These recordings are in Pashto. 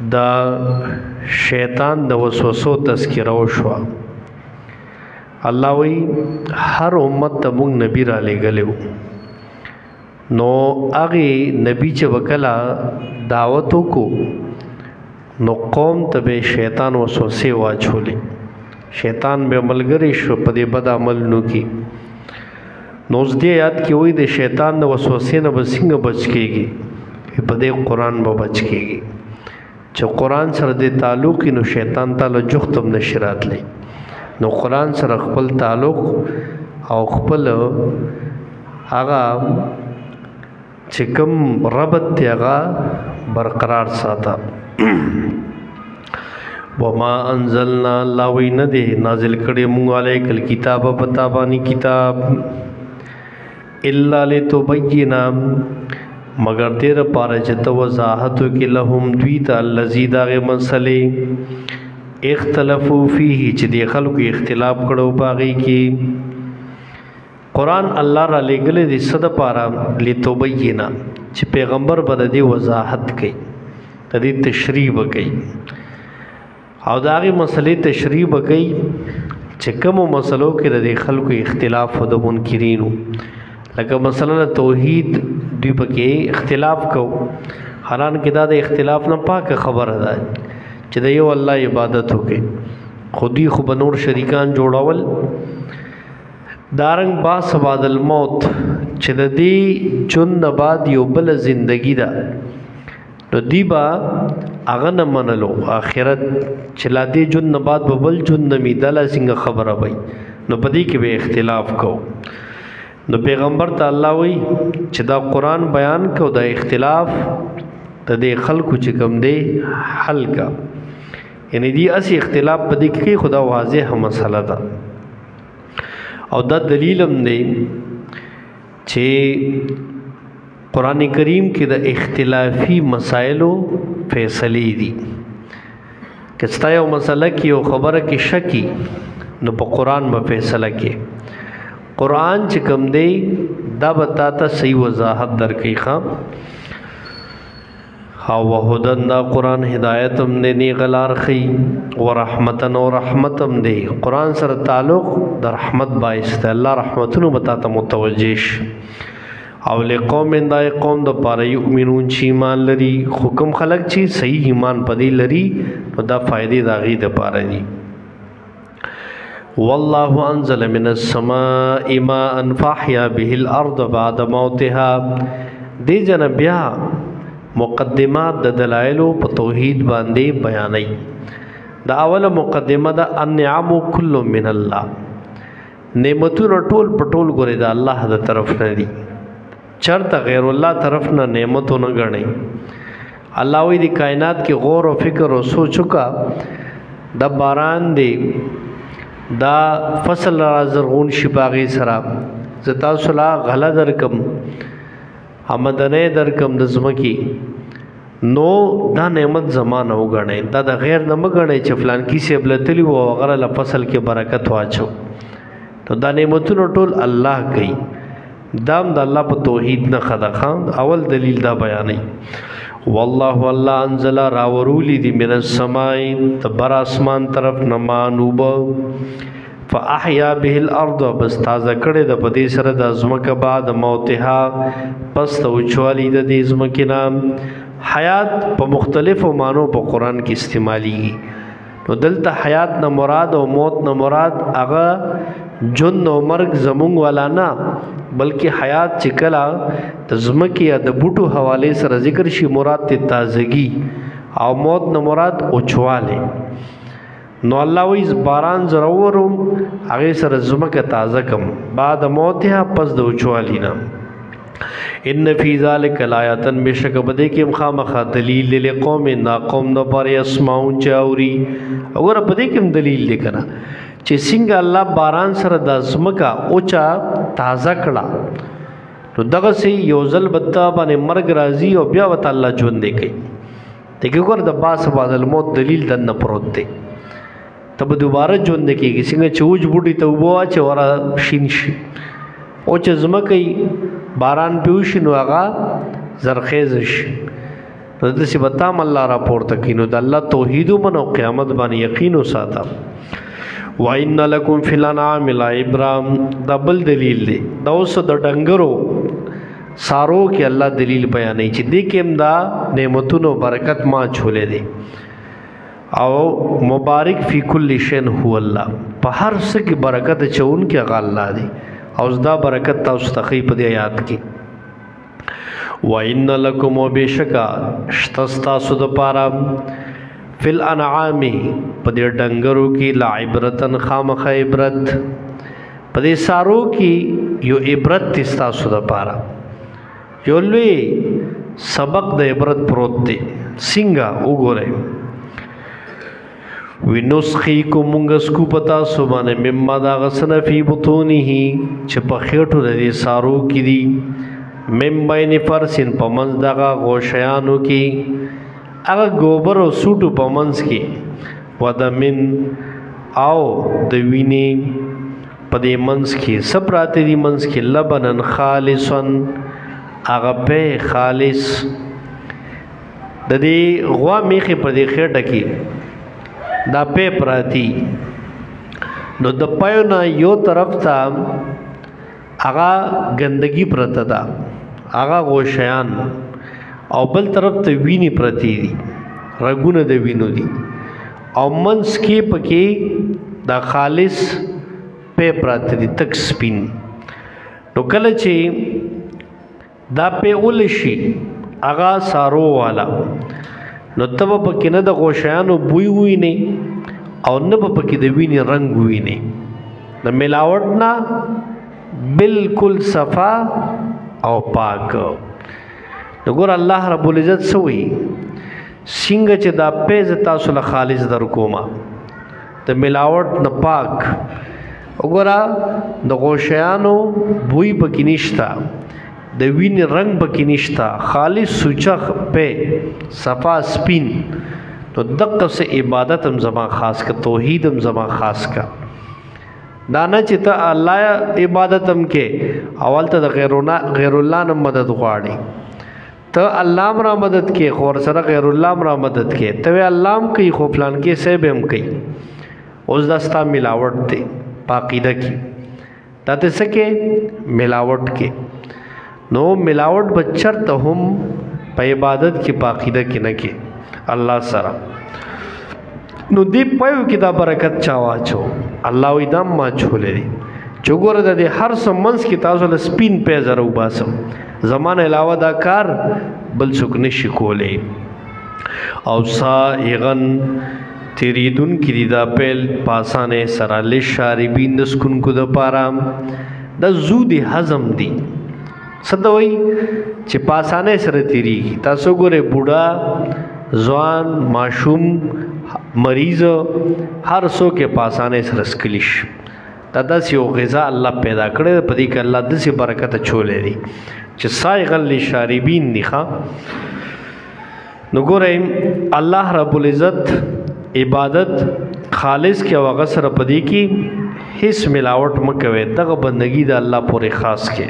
دا شیطان د وسوسو تذکره وشوه. الله وی هر امت ته موږ نبی را لېږلی و، نو هغې نبی چې وکله دعوت وکړو نو قوم ته به شیطان وسوسې واچولې، شیطان به ملګری شو په دې بد عملونو کې. نو اوس دې آیات کې وایي د شیطان د وسوسې نه به څنګه بچ کېږي؟ په دې قرآن به بچ کېږي. چې قرآن سره دې تعلق نو شیطان تعالی جخت هم نشي راتلی. نو قرآن سره خپل تعلق او خپل هغه چې کوم ربط دی هغه برقرار ساته. وما انزلنا الله وی نه دی نازل کړی مونږ علیک الکتاب پتا باندې کتاب الا لتبین مگر دې لپاره چې ته وضاحت وکړې لهم دوی ته الذی دغه مسلې اختلافو فيه چې دې خلکو اختلاف کړو باغی کې. قرآن الله را لېږلی دی څه دپاره؟ لتبین چې پیغمبر به د دې وضاحت کوي، د دې تشریح به کوي او د هغې مسلې تشریح به کوي چې کومو مسلو کې د دې خلکو اختلاف و د منکرینو. لکه مثلا توحید دوی پکې اختلاف کو، حالانکه دا د اختلاف نه پاکه خبره ده چې د یو الله عبادت وکړي. خودی خو به نور شریکان جوړول. دارنګ باس بعد الموت چې د دې ژوند نه بعد یو بل زندگی ده، نو دی با هغه نه منلو آخرت چې لا دې ژوند نه بعد به بل ژوند نه وي، دا لا څنګه خبره وي؟ نو په دې کې به اختلاف کو. نو پیغمبر ته الله وی چې دا قرآن بیان کو دا اختلاف د دې خلکو چې کوم دی حل کا، یعنی دی اسی اختلاف په دې کې خدا واضح مسله ده. او دا دلیل هم دی چې قرآن کریم کې د اختلافي مسائلو فیصلې دي. که ستا یو مسله کې یو خبره کې شکی نو په قرآن به فیصله کې. قرآن چې کوم دی دا به تا ته صحیح وضاحت درکوي. او وهدن دا قرآن هدایت هم دی، نیغ لار ښیي، ورحمتن او رحمت هم دی. قرآن سره تعلق د رحمت باعث دی، الله رحمتونو به تا ته متوجه شي. او لقوم دا قوم د پاره یؤمنون چې ایمان لري. خو کوم خلک چې صحیح ایمان پدې لري نو دا فائدې د هغې دپاره دي. والله انزل من السماء ماء فاحیا به الارض بعد موتها. دې جنا بیا مقدمات د دلایلو په توحید باندې بیانوي. دا اوله مقدمه ده النعم كل من الله. نعمتونه ټول په ټول ګورې د الله د طرف نه دي، چرته غیر الله طرف نه نعمتونه غني. الله وی دی کائنات کې غور او فکر او سوچ وکا، د باران دی دا فصل را زرغون شپاغي سرا زتا صلا غلا درکم آمدنه درکم د زمکی. نو دا نعمت زمانه وګڼئ، دا د غیر نه مګڼئ چې فلان کیسې بلتلی و وغیره له فصل کې برکت واچو. نو دا نعمتونه ټول الله کوي. دام د الله په توحید نه خدخان اول دلیل دا بیانوي. والله الله انزل راورولی دی من السماء تبر اسمان طرف نمانوب فاحیا به الارض بس تازه کړي د پدې سره د ازمکه بعد موتها پس توچوالی د دې ازمکه نام. حیات په مختلفو معنو په قران کې استعمالي. نو دلته حیات نه مراد او موت نه مراد هغه جن او مرګ زمونږ والا نه، بلکې حیات چې کله د ځمکې یا د بوټو حواله سره ذکر شي مراد ته تازگی، او موت نه مراد اوچواله. نو الله وی باران ضرورم هغه سره ځمکه تازه کم بعد موتها پس د اوچوالینا. ان فی ذلک لآیات بشک بده کې مخامخ دلیل لقوم نا قوم نو پر اسماء چاوري. اور بده کې دلیل لیکنا چې څنګه الله باران سره د ځمکه اوچا تازه کړه، نو دغه سي یو ځل بتا باندې مرګ راځي او بیا وت الله ژوند دی کوي. دغه ګور د باس بعد الموت دلیل دنه پروت دی. تب دوباره ژوند کېږي څنګه چې اوج بوټي ته وبو چې ورا شین شي او چې ځمکه باران پیوشي نو هغه زرخیز شي. نو داسې به تام الله راپورته کړي. نو د الله توحید ومنه او قیامت باندې یقین وساته. وَإِنَّ لَكُمْ فِي الْأَنْعَامِ لَعِبْرَةً دا بل دلیل دی. دا اوس د ډنګرو سارو کې الله دلیل بیانوي چې دې کې هم دا نعمتونو برکت ما چولې دی او مبارک فی کل شین هو الله، په هر څه کې برکت چون کې هغه الله دی. او دا برکت تاسو ته په دې آیات کې وَإِنَّ لَكُمْ وَبِشَكَا اشتستاسو د پاره فی الانعام په دې ډنګرو کې لعبرتن خامخ عبرت، په دې سارو کې یو عبرت تاسو د پاره، یو لوی سبق د عبرت پروت دی. څنګه وګورئ وینسخیکم مونږ سکو پتا سبحانه مما دا غسن فی بطونه چې په خېټو د دې سارو کې دي مم بین فرسین په منځ دغه غوشیانو کې هغه ګوبر او سوټو په منځ کې ودمن او د وینې په دې منځ کې سپراته دي منځ کې لبنن خالصن هغه په خالص د دې غوا میخه په دې خېټه کې دا په پراتی. نو د پایونه یو طرف ته هغه ګندګي پرته ده هغه غوشیان او بل طرف ته ویني پرتی دي رګونه د وینو دي او منځ کې پکې دا خالص په پراته دي تک سپین. نو کله چې دا په اول شي هغه سارو والا نو تب پکې نه د غوشیانو بوی وی نه او نه پکې د ویني رنگ وی نه، د ملاوټ نه بالکل صفا او پاک. وګور الله رب العزت سوی څنګه چې دا پیز تاسو له خالص در کوما د ملاوټ نه پاک. وګورا د غوشیانو بوی پکې نشتا، د ویني رنگ پکې نشتا، خالص سوچخ په صفا سپین. نو دقه سے عبادت هم زما خاص کا، توحید هم زما خاص کا. دانا چې ته الله عبادت هم کې اول ته د غیر الله نه مدد غواړي، ته الله مرا مدد کې خور سره غیر الله مرا مدد کې، ته الله هم کوي خو پلان کې سه به هم کوي. اوس داستا ملاوت دی پاقیده کې، دا ته سکه ملاوت کې. نو ملاوت بچر ته هم په عبادت کې پاقیده کې نه کې الله سره. نو دی پایو کې دا برکت چا واچو الله وې دم ما چولې چوغور د هر سمنس کې تاسو له سپین په زرو باسم زمان علاوه دا کار بل څوک نشي کولې. او سائغن تیریدون کی دا پیل پاسانه سره لشاربین دسکون کو د پارام د زود هضم دی صدوي چې پاسانه سره تیریږي. تاسو ګوره بوډا ځوان ماشوم مریض هر څو کې پاسانه سره سکلیش دا یو غذا الله پیدا کړی په دې کې الله د سي برکت چولې دي چې سائغن لشاربین دی ښا. نو ګوره الله رب العزت عبادت خالص کې او غسر پدې کې هیڅ ملاوت مکوي، دغه بندگی د الله پورې خاص کې.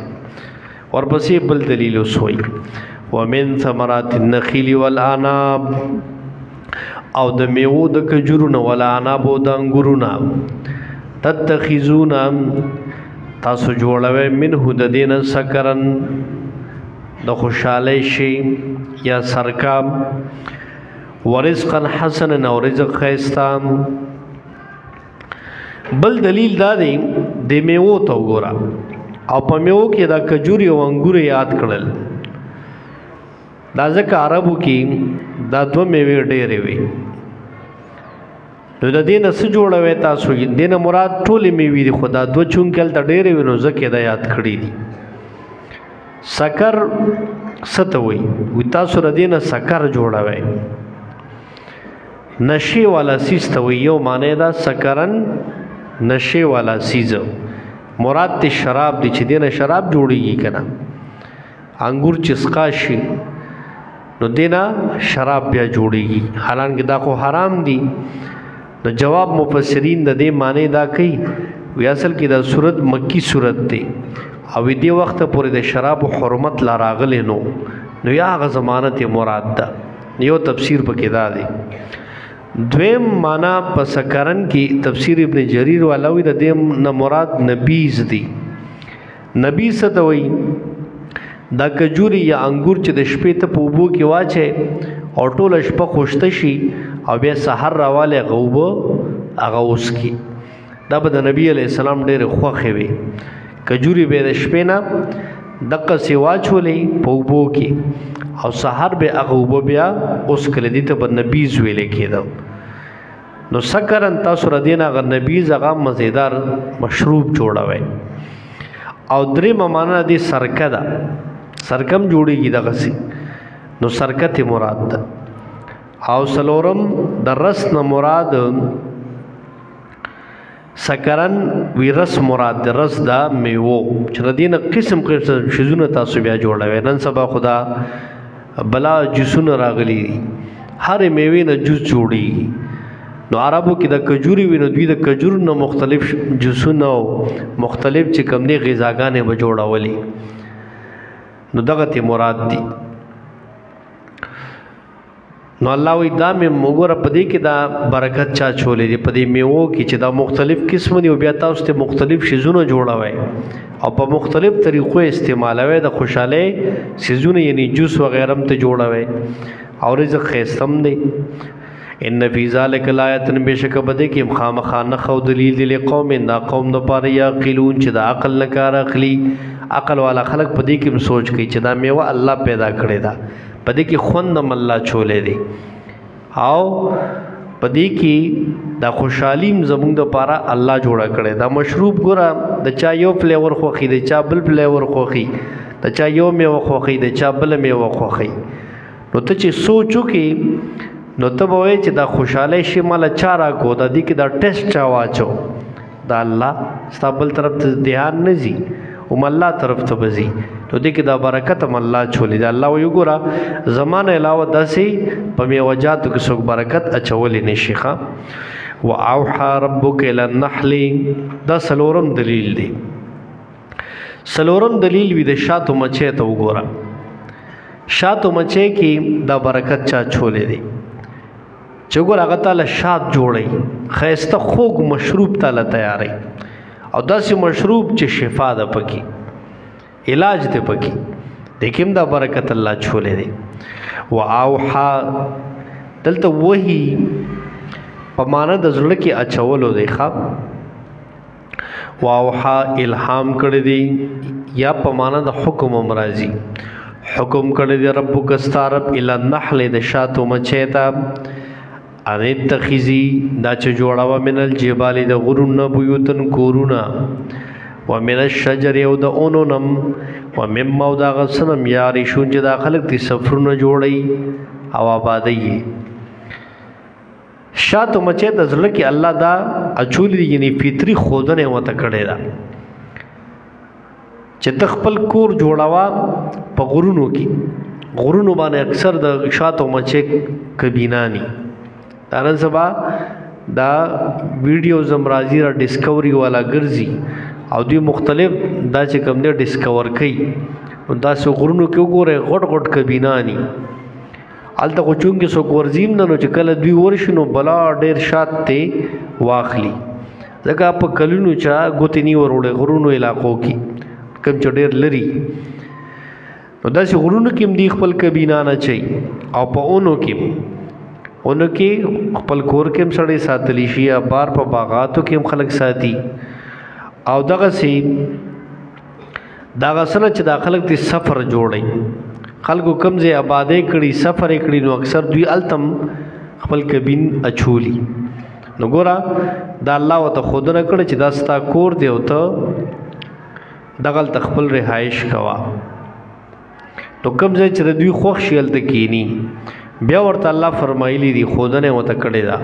ورپسې بل دلیل وسوي ومن ثمرات النخيل والعناب او د میوه د کجورونو والعناب او د انګورونو تتخذون تاسو جوړوي منه د دین سکرن د خوشاله شي یا سرکام ورزقا حسنا او رزق خیستام. بل دلیل دا دی د میوه تو ګورا او په میوه کې دا کجوري او انګور یاد کړل. دا ځکه عربو کې دا دوه میوه ډېرې وي. نو د دې نه څه جوړوي تاسو دې نه مراد ټولې میوې دي، خو دا دوه چونکل ته ډېرې وي نو ځکه دا یاد کړی دي. سکر څه وي تاسو ر دې نه سکر جوړوي، نشي والا سیز ته وي. یو معنی دا سکرن نشي والا سیز مراد ته شراب دي چې دینه شراب جوړیږي کنه، انګور چسقا شي نو دینا شراب بیا جوړیږي، حالانکه دا خو حرام دي. نو جواب مفسرین د دې معنی دا کوي وی اصل کې دا صورت مکی صورت دی او دې وخت پورې د شراب حرمت لا راغلی نو یا غ ضمانت مراد ده. یو تفسیر پکې دا دی. دویم معنا په سکرن کې تفسیر ابن جریر والاوی د دې نه مراد نبیز دی. نبیز څه ته وایي؟ دا کجوري یا انګور چې د شپې ته په اوبو کې واچي او ټوله شپه خوشته شي او بیا سحر راواله غوبه هغه اوس کی. دا به د نبی علیہ السلام ډېر خوښې وي. کجوري به د شپې نه دقه سی واچولې په اوبو کې او سحر به هغه اوبه بیا اوس کله دي ته په نبیز ویلې کېده. نو سکرن تاسو را دین هغه نبیز هغه مزیدار مشروب جوړوي. او درې معنا دي سرکه ده، سرکم جوړیږي دغه سي، نو سرکت مراد ده. او سلورم د رس نه مراد سکرن وی رس مراد ده. رس دا میوه چې ردینه قسم قسم شیزونه تاسو بیا جوړوي. نن سبا خدا بلا جوسونه راغلي، هر میوه نه جوس جوړیږي. نو عربو کې د کجوري وینو دوی د کجور نه مختلف جوسونه او مختلف چې کوم دي غذاګانې به جوړولي. نو دغه ته مراد دي. نو الله وی دا مې وګوره په دې کې دا برکت چا چولې دي په دې میوو کې چې دا مختلف قسم دي او بیا تاسو ته مختلف شیزونه جوړوي او په مختلف طریقو استعمالوي. د خوشاله شیزونه یعنی جوس وغیرہ هم ته جوړوي او رزق خیستم دی. ان فی ذلک لآیات بشک بده کې خامخا نخو دلیل دی قوم دا قوم د پاره یعقلون چې د عقل نه کار اخلي. عقل والا خلق په دې کې سوچ کوي چې دا میوه الله پیدا کړی دا، په دې کې خوندم الله چولې دی او په دې کې دا خوشحالیم زمونږ د پاره الله جوړه کړی. دا مشروب ګوره د چا یو فلیور خوخي، د چا بل فلیور خوخي، د چا یو میوه خوخي، د چا بل میوه خوخي. نو ته چې سوچو کې نو ته به وایې چې دا خوشحالی شي ماله چا راکو، دا دې کې دا ټیسټ چا واچو، دا الله ستا بل طرف ته دھیان نه ځي هم الله طرف ته به ځي. نو دې کې دا برکت هم الله چولی دا. الله وایي ګوره زمانه علاوه داسې په میوجاتو کې څوک برکت اچولی نه شي. واوحى ربک الی النحل دا سلورم دلیل دی. سلورم دلیل وی د شاتو مچۍ ته وګوره. شاتو مچۍ کې دا برکت چا چولی دی چې ګور هغه تعالی شات جوړي، خیسته خوږ مشروب تعالی تیاری او داسې مشروب چې شفا ده پکې، علاج ده پکې، دیکھم دا برکت الله چولې دی. واوحى دلته وਹੀ په معنا د زړه کې اچولو دی. ښا واوحى الهام کړی دی یا په معنا د حکم امراضی حکم کړی دی ربک استرب الی النحل د شاتو مچۍ ته ان اتخذی دا چې جوړاوه من الجبال د غرون بیوتن کورونا ومن الشجر او د اونونم ومما او دا غسنم یارشون چې دا خلق دي سفرونه جوړي او آبادی. شاتو مچۍ د زړه کې الله دا اچول دي یعنی فطری خودنه وته کړی دا چې تخپل کور جوړاوه په غرونو کې. غرونو باندې اکثر د شاتو مچۍ کبینانی دارن سبا دا ویډیوز امراضی را ډسکوري والا ګرځي او دوی مختلف دا چې کوم دی ډسکور کوي. دا سو غرونو کې وګوره غټ غټ کبینانی الته خو چونګې سو ورزیم نه نو چې کله دوی ورشنو بلا ډیر شات ته واخلي ځکه په کلونو چا ګوتې نی وروړي غرونو علاقو کې کم چې ډیر لري. نو دا چې غرونو کې هم دی خپل کبینانه چي او په اونو کې خپل کور کې هم سړی ساتلی شي، بار په باغاتو کې هم خلک ساتي. او دغه سي دغه سره چې دا خلک تی سفر جوړي، خلکو کم ځای آبادې کړي سفر کړي نو اکثر دوی التم خپل کبین اچولي. نو ګوره دا الله وته خود نه کړ چې دا ستا کور دی او ته دغل تخپل رهایش کوا. نو کم ځای چې دوی خوښ شي الته کینی بیا ورته الله فرمایلی دی خودنه وته کړی دا.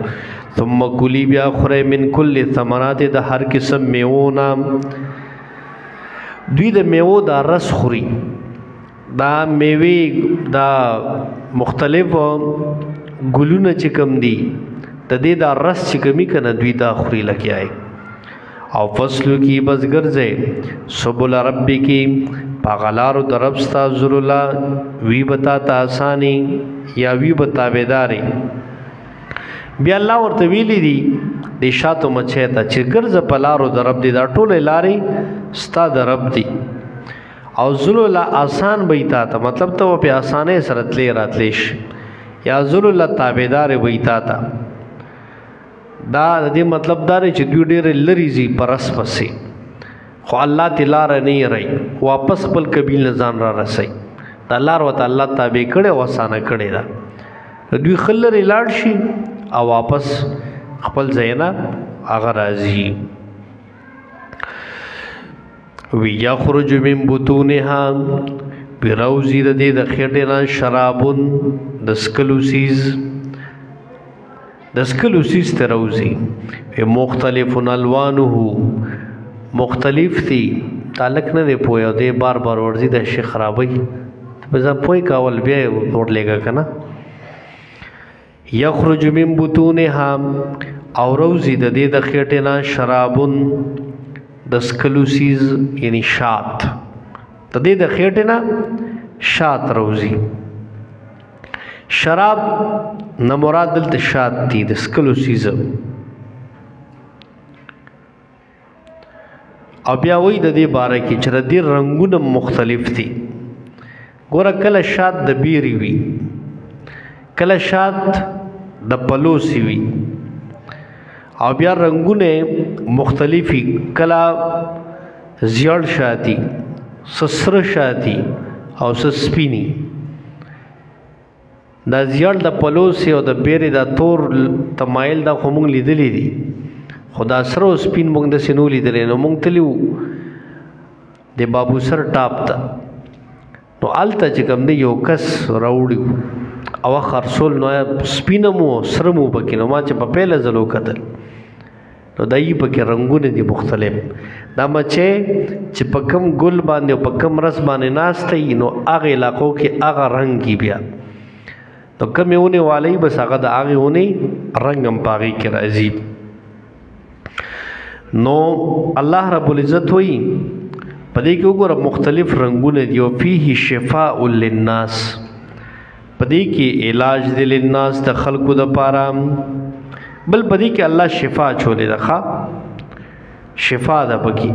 ثم کلی بیا خره من کل ثمرات د هر قسم میوه نام دوی د میوه دا رس خوري. دا میوه دا مختلف ګلونه چې کم دي د دې دا رس چې کمی کنه دوی دا خوري لګیای. او فصلو کی بس ګرځي سبل ربی کی پاغلارو دربستا ذللا وی بتا تا آسانی یا وی به تابعداري. بیا الله ورته ویلي دي د شاتو مچۍ ته چې ګرځه په لارو د رب دی، دا ټولې لارې ستا د رب دی او ذلو لا آسان به تا ته، مطلب ته په آسانۍ سره تلې راتلې شي، یا ذلو لا تابعدار به تا ته. دا د دې مطلب دا دی چې دوی ډېرې لرې ځي په رس پسې، خو الله ته لاره نه یې رہی، واپس خپل قبیل نه ځان را رسوي. دا لار ورته الله تابع کړې او اسانه کړې ده. دوی ښه لرې لاړ شي او واپس خپل ځای نه هغه راځي. وی یخرج من بطونها، راوځي د دې د خېټې نه شرابون، د څښلو څیز، د څښلو څیز ته راوځي. مختلف الوانه، مختلف دي، تعلق نه دی پوهه دی بار بار ورځي د شي خرابوي، بزا پوی کاول بیا ور لګا کنه. یخرج من بطونها، او روزی د دې د خېټې نه شرابون، د څښلو څیز یعنی شات، د دې د خېټې نه شات روزي. شراب نه مراد دلته شات دي، د څښلو څیز. او بیا وایي د دې باره کې چې د دې رنګونه مختلف دي. ګوره کله شات د بیري وي، کله شات د پلوسی وي، او بیا رنگونه مختلفی، کلا زیړ شاتی، سسر شاتی او سسپینی. دا زیړ د پلوسی او د بیري دا تور تمایل دا خو مونږ لیدلی دي، خو دا سره او سپین مونږ داسې نو لیدلی. نو مونږ تلي وو د بابو سر ټاپ ته، نو هلته چې کوم دی یو کس راوړي او خرڅول، نو سپینم و سرم و پکې. نو ما چې په پیله ځل وکتل نو دایي پکې رنګونه دي مختلف. دا مچۍ چې په کم ګل باندې او په کم رس باندې ناسته وي، نو هغه علاقو کې هغه رنګ کی بیا، نو کمې ونې والی بس هغه د هغې ونې رنګ هم په هغې کې راځي. نو الله رب العزت وایي په دې کې وګوره مختلف رنګونه دي. او فیه شفاء للناس، په دې کې علاج دی للناس د خلکو دپاره. بل په دې کې الله شفا چولې ده، ښه شفا ده پکې.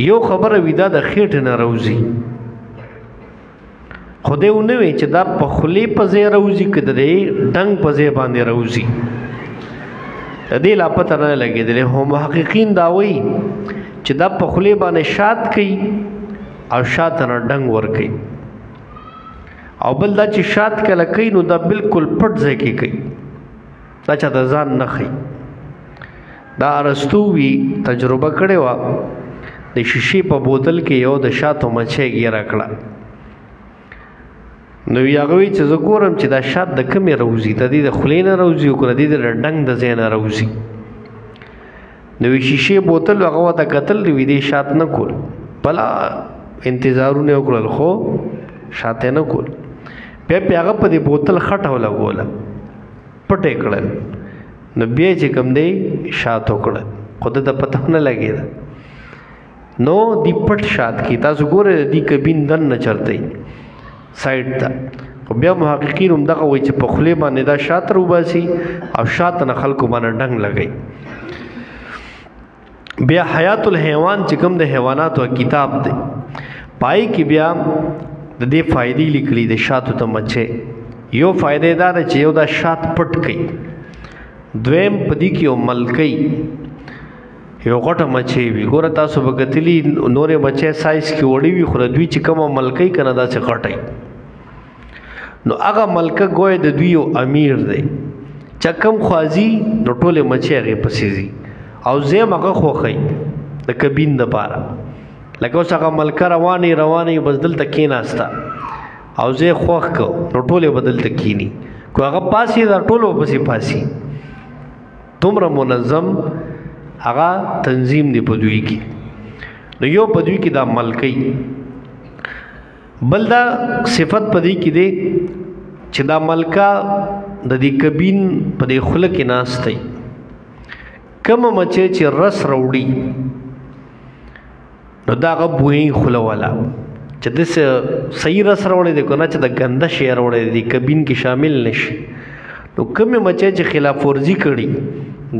یو خبره وي دا د خېټې نه راوځي، خو دې ونه وی چې دا په خولې په ځای راوځي که د دې ډنګ په ځای باندې راوځي، د دې لا پته نه لګېدلې. خو محققین دا وایي چې دا په خولې باندې شات کوي او شات نه ډنګ ورکوي، او بل دا چې شات کله کوي نو دا بالکل پټ ځای کې کوي، دا چا د ځان نه ښیي. دا ارسطو وی تجربه کړې وه، د شیشې په بوتل کې یو د شاتو مچۍ ګیره کړه. نو هغه وی چې زه ګورم چې دا شات د کومې راوځي، د دې د خولې نه راوځي او که د دې د ډنګ د ځای نه راوځي. نو شیشې بوتل هغه ورته کتل، وی دې شات نه کول، بله انتظارونه یې وکړل خو شات یې نه کول. بیا پې هغه په دې بوتل خټه ولګوله، پټ یې کړل، نو بیا چې کوم دی شات وکړل، خو ده ته پته نه لګېده. نو دی پټ شات کې تاسو ګورئ دی کبین دننه چرته سایډ ته، خو بیا محققین همدغه وایي چې په خولې باندې دا شات راوباسي او شات نه خلکو باندې ډنګ لګوي. بیا حیات الحیوان چې کوم د حیواناتو کتاب دی، پای کې بیا د دې فائدې لیکلي د شاتو ته مچۍ. یو فائدې دا ده چې یو دا شات پټ کوي، دویم په دې کې یو ملکۍ یو غټه مچۍ وي. ګوره تاسو به کتلي نورې مچۍ سایز کې وړې وي، خو د دوی چې کومه ملکۍ که نه داسې غټی، نو هغه ملکه ګویا د دوی یو امیر دی، چې کم خوازي نو ټولې مچۍ هغې پسې ځي او زیم هغه خوښوي د کبین دپاره. لکه اوس هغه ملکه روانې بس دلته کېناسته او زه یې خوښ کو نو ټولې به دلته کښېني، که هغه پاسي دا ټولو به پسې پاسي. دومره منظم هغه تنظیم دی په دوی کې. نو یو په دوی کې دا ملکۍ، بل دا صفت په دې کې دی چې دا ملکه د دې کبین په دې خوله کې ناستی. کومه مچۍ چې رس راوړي نو دا هغه بویي خوله والا چې د صحیح رس راوړی دی که نه چې د ګنده شی راوړی دی کبین کې شامل نشي. نو کومې مچۍ چې خلاف ورزي کړي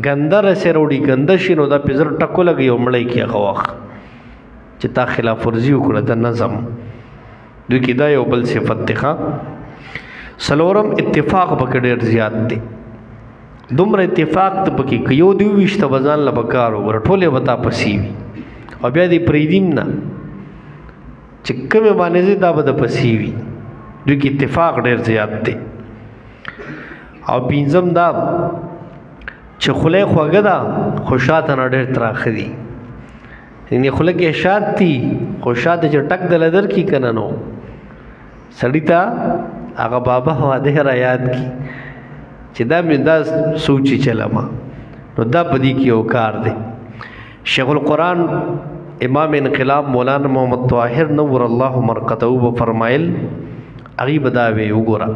ګنده رسې راوړي ګنده شي نو دا پې زر ټکو لګي او مړی کړي هغه وخت چې تا خلاف ورزي وکړه د نظم. دوی کې دا یو بل صفت دی. څلورم اتفاق پکې ډېر زیات دی. دومره اتفاق ته پکې که یو دی وویشت به ځان له به کار وګوره ټولې به تا پسې وي او بیا دې پرېږدیم نه چې کومې باندې ځي دا به د پسې وي. دوی کې اتفاق ډېر زیات دی. او پنځم دا چې خوله یې خوږه ده خو شاته نه ډېر تراخه دي. یعنې خوله کې شات دي خو شاته چې ټک دله درکړي که نه نو سړي ته هغه بابا واده را یاد کړي چې دا مې دا سوچي چلما نو دا په دې کې یو کار دی. شیخ القرآن امام انقلاب مولانا محمد طاهر نور الله مرقته به فرمایل هغې به دا وی وګوره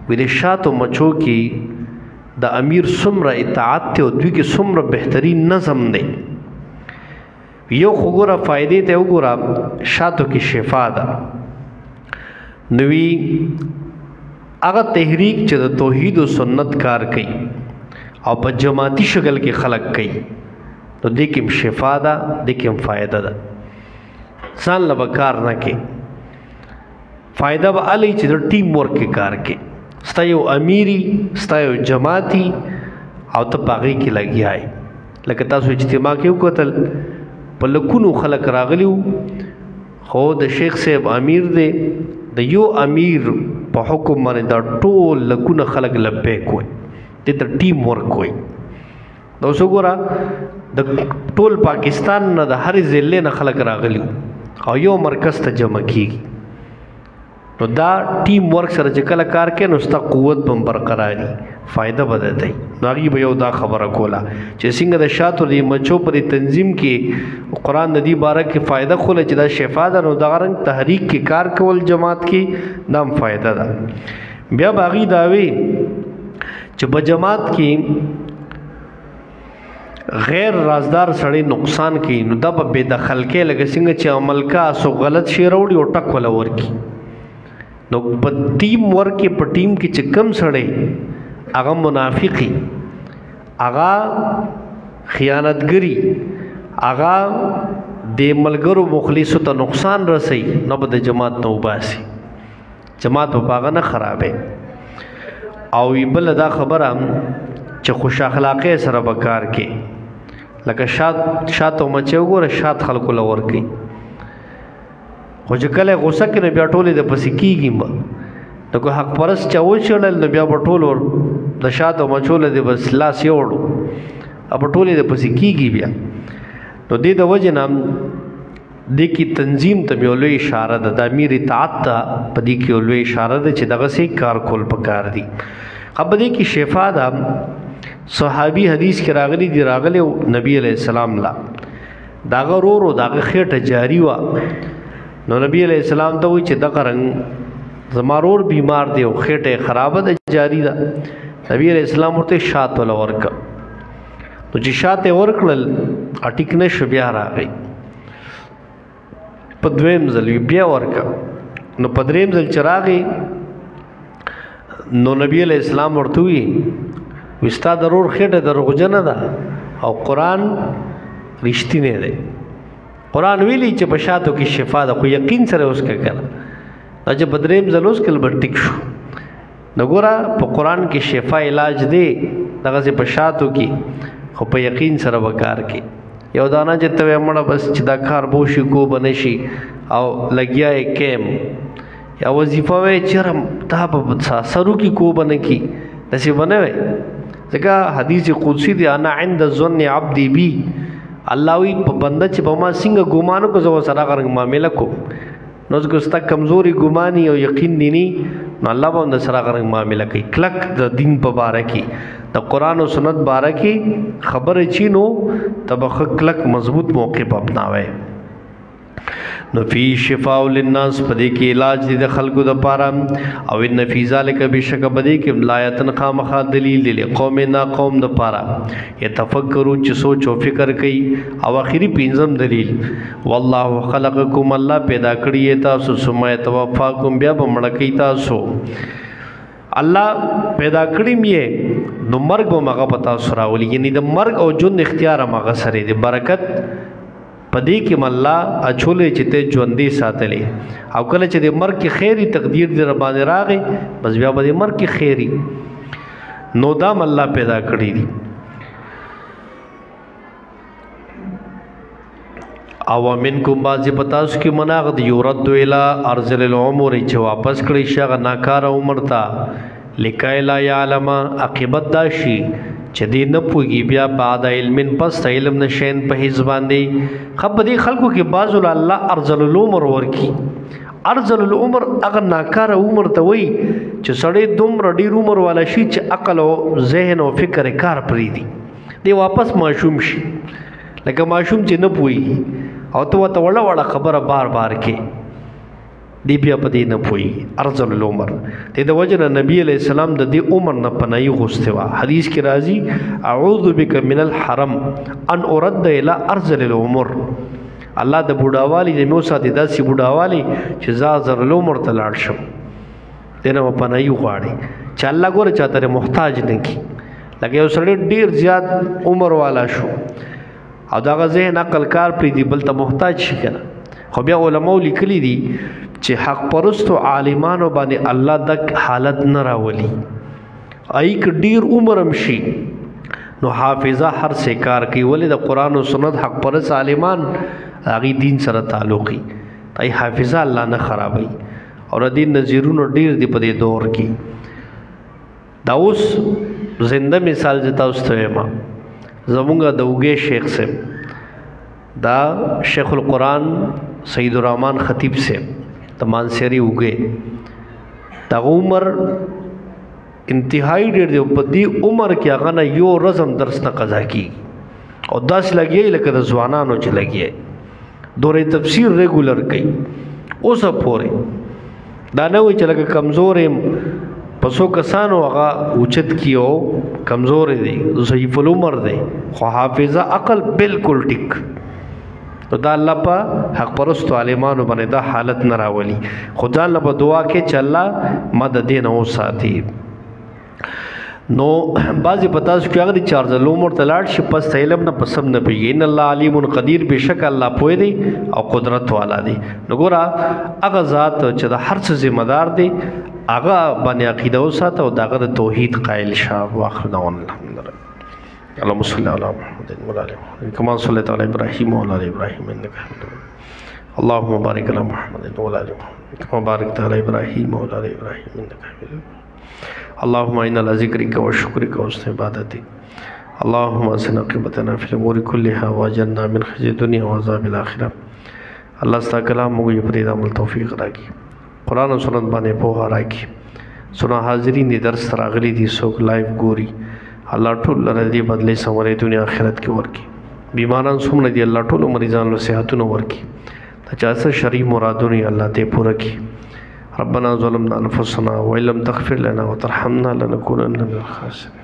وی د شاتو مچو کې د امیر څومره اطاعت دی او دوی کې څومره بهترین نظم دی. یو خو ګوره فایدې ته وګوره شاتو کې شفا ده. نو وی هغه تحریک چې د توحید و سنت کار کوي او په جماعتي شکل کې خلق کوي نو دې کې شفا ده دې کې فایده ده. ځان له به کار نه کوي فایده به هلې چې د ټیم ورک کې کار کوي. ستا یو امیري ستا یو جماعتي او ته په هغې کې لګیا یې. لکه تاسو اجتماع کې وکتل په لکونو خلک راغلي وو خو د شیخ صاحب امیر دی د یو امیر په حکم باندې دا ټول لکونه خلک لبیک وای دې ته ټیم ورک وای. نو اوس وګوره د ټول پاکستان نه د هرې ضلع نه خلک راغلي او یو مرکز ته جمع کېږي نو دا ټیم ورک سره چې کله کار کوي نو ستا قوت به هم برقراري فایده به دی. نو هغې به یو دا خبره کوله چې څنګه د شاتو د مچو په دې تنظیم کې قرآن د دې باره کې فایده خوله چې دا شفا ده نو دغه رنګ تحریک کې کار کول جماعت کې دا هم فایده ده. بیا به هغې دا وی چې په جماعت کې غیر رازدار سړی نقصان کوي نو دا به بې دخل کې لکه څنګه چې عمل کا سو غلط شی راوړي او ټک وله ورکي. نو په ټیم ورک کې په ټیم کې چې کم سړی هغه منافقي هغه خیانتګري هغه د ملګرو مخلصو ته نقصان رسوي نو به د جماعت نه وباسي جماعت به په هغه نه خرابوي. او بله دا خبره چې خوش اخلاقۍ سره به کار کې لکه شات او مچۍ وګوره شات خلکو له ورکوي خو چې کله غوسه کې نو بیا ټولې د پسې کېږي به نو که حق پرست چا وچړل نو بیا به ټول د شات او مچو له دې بس لاس یوړو او به ټولې د پسې کېږي بیا. نو دې د وجې نه دې کې تنظیم ته یو لوی اشاره ده د امیر اطاعت ته په دې کې یو لوی اشاره ده چې دغسې کار کول پکار دي. په دې کې شفا ده. صحابي حدیث کې راغلی دی راغلی نبی علیہ السلام لا داغه ورو داغه خېټه جاری وه نو نبی علیہ السلام ته وایي چې دغه رنګ زما ورور بیمار دی او خېټه خرابه ده جاری ده. نبی علیہ السلام ورته شات وله ورکه نو چې شات یې ورکړل اټیک نه شو بیا راغی په دویم ځل بیا ورکه نو په دریم ځل چې راغی نو نبی علیہ السلام ورته وایي وستا ضرور خېټه دروغجنه ده او قرآن رښتینی دی. قرآن ویلی چې په شاتو کې شفا ده خو یقین سره اوس که کنه دا چې په دریم ځل اوس کله به ټیک شو. نو ګوره په قرآن کې شفا علاج دی دغسې په شاتو کې خو په یقین سره به کار کې یو دانه چې ته وایې مړه بس چې دا کار به وشي کو به نه شي او لګیا یې کیم یا وظیفه وایې چېرې دا به سرو کې کو به نه کي داسې به نه وایې ځکه حدیث قدسی دی انا عند ظن عبدی بی الله وی په بنده چې په ما څنګه ګمان وکړو زه ورسره هغه رنګ معامله کوم. نو ځکه ستا کمزوري ګماني او یقین دي نی نو الله به هم د سره هغه رنګ معامله کوي. کلک د دین په باره کې د قرآن او سنت باره کې خبرې چی نو ته به ښه کلک مضبوط موقف اپناوی. نو فی شفاء للناس پدې کې علاج دي د خلکو د پاره او ان فی ذلک بشک پدې کې لایتن خامخا دلیل دی قوم نا قوم د پاره یتفکرون چې سوچ او فکر کوي او اخیری پنځم دلیل والله خلقکم الله پیدا کړی تاسو ثم یتوفاکم بیا به مړ کوي تاسو الله پیدا کړی مې نو مرګ به مغه پتا سراولي یعنی د مرګ او ژوند اختیار مغه سره دی برکت پدې کې مله اچولې چې ته ژوندې ساتلې او کله چې د مرګ کې خیری تقدیر دې ربانه راغې بس بیا به د مرګ کې خیری نو دا مله پیدا کړی دي او منکم بعضی پتاس کې مناغد یورد الی ارذل العمر چې واپس کړی شغه ناکاره عمر تا لکای لا یعلم عاقبت داشي چې دې نه پوږي بیا بعد علم پس علم نشین په هیڅ باندې خبدي خلکو کې بعض الله ارذل العمر ورکی ارذل العمر اگر ناکاره عمر ته وای چې سړی دومره ډیر عمر والا شي چې عقل او ذهن او فکر کار پری دي دی واپس معشوم شي لکه معشوم چې نه پوي او ته وړه وړه خبره بار بار کې دی بیا په دې نه پوي ارذل العمر ته د وجنه نبی علیہ السلام د دې عمر نه پناهي غوښتوا حدیث کې راځي اعوذ بک من الحرم ان ارد الى ارذل العمر الله د بوډاوالي د موسی د داسې بوډاوالي چې زازر العمر ته لاړ شم دنه پناهي غواړي چې الله ګوره چاته محتاج نه کی لکه یو سړی ډیر زیات عمر والا شو او دا ذهن عقل کار پری دی بل ته محتاج شي کنه خو بیا علماء لیکلي دي چې حق پرستو عالمانو باندې الله د حالت نه راولي ایک ډیر عمرم شي نو حافظه هر څه کار کوي ولې د قران او سنت حق پرست عالمان هغه دین سره تعلقي تای حافظه الله نه خرابوي او د دین نظیرونو ډیر دی په دې دور کې دا اوس زنده مثال زتا اوس ته ما زمونږ د وګې شیخ صاحب دا شیخ القرآن سید الرحمن خطیب صاحب تمان سری وګې دا عمر انتهائی ډېر دی په دې عمر کې هغه نه یو رزم درس نه قضا کی او داس لګي لکه د ځوانانو چې لګي دورې تفسیر ریګولر کوي اوس پورې دا نه وي چې لکه کمزورې پسو کسانو هغه اوچت کیو کمزور دی ضعیف العمر دی خو حافظه عقل بالکل ټیک تو دا الله په حق پرستو عالمانو باندې دا حالت نه راولي خدا الله په دعا کې چې الله مدد دین او ساتي نو بعضی پتا شو چې هغه چارج لومر تلاړ شي پس علم نه پسم نه پیږي ان الله علیم قدیر بشک الله پوي دی او قدرت والا دی نو ګورا هغه ذات چې د هر څه ذمہ دار دی هغه باندې عقیده او ساته او دغه توحید قائل شاه واخر دعوانا الحمدلله اللهم صل على محمد وعلى ال محمد كما صليت على ابراهيم وعلى ال ابراهيم انك حميد مجيد اللهم بارك على محمد وعلى ال محمد كما باركت على ابراهيم وعلى ال ابراهيم انك حميد مجيد اللهم انا على ذكرك وشكرك وحسن عبادتك اللهم اسنا عاقبتنا في الامور كلها واجرنا من خزي الدنيا وعذاب الاخره الله ستاسو کلام موږ په دې عمل توفیق راکړي قران او سنت باندې په هغه راکړي سنا حاضرین دې درس راغلي دي څوک لایو ګوري الله ټول لره دې بدلې سمورې دنیا آخرت کې ورکی بیماران څومره دي الله ټول مریضان له صحتونو ورکی ته چا څه شرعي مرادونه الله دې پوره کړي ربنا ظلمنا انفسنا وان لم تغفر لنا وترحمنا لنكونن من الخاسرين